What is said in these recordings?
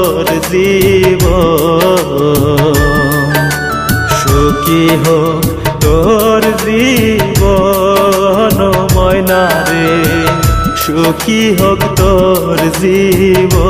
তোর জীবন, সুখী হোক তোর জীবন ময়না রে, সুখী হোক তোর জীবন।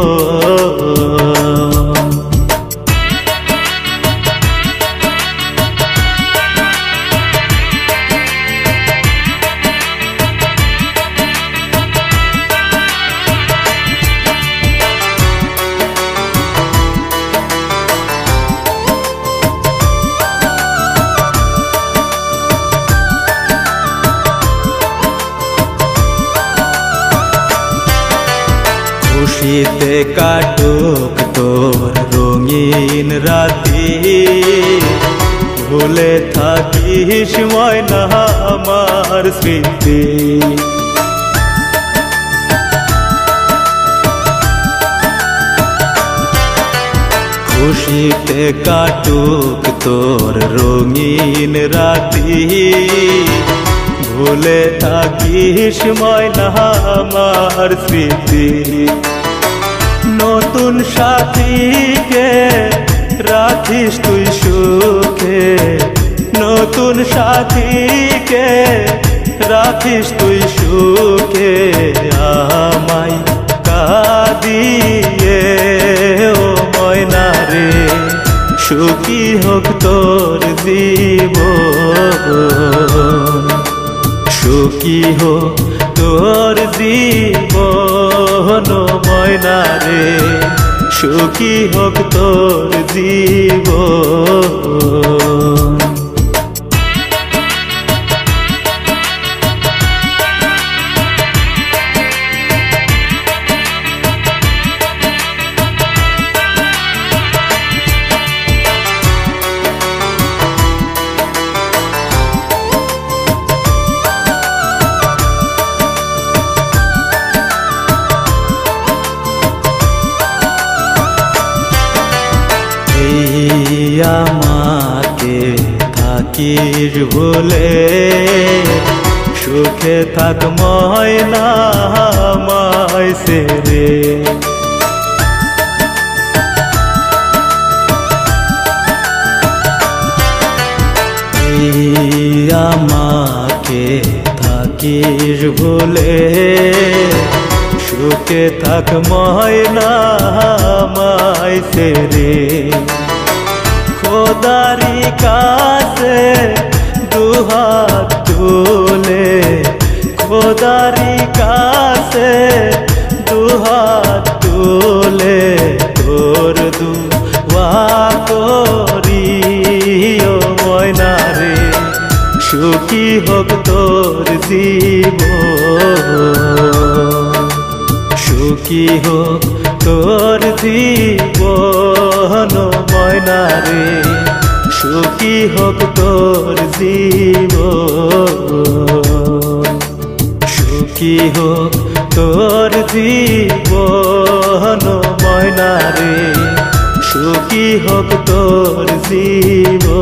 খুশিতে কাটুক তোর রঙিন রাতি, ভুলে থাকিস ময়না আমার স্মৃতি। খুশিতে কাটুক তোর রঙিন রাতি, ভুলে থাকিস ময়না আমার স্মৃতি। নতুন সাথীকে রাখিস তুই সুখে, নতুন সাথীকে রাখিস তুই সুখে, আমায় কাঁদিয়ে ও ময়না রে, সুখী হোক তোর জীবন, সুখী হোক তোর জীবন ময়না রে, সুখী হোক তোর জীবন। আমাকে থাকিস ভুলে, সুখে থাক ময়না আমায় ছেড়ে। আমাকে থাকিস ভুলে, সুখে থাক ময়না আমায় ছেড়ে। খোদারি কাছে দুহাত তুলে, খোদারি কাছে দুহাত তুলে, তোর দুয়া করি ও ময়না রে, সুখী হোক তোর জীবন, সুখী হোক তোর জীবন ময়না রে, সুখী হোক তোর জীবন, সুখী হোক তোর জীবন ময়না রে, সুখী হোক তোর জীবন।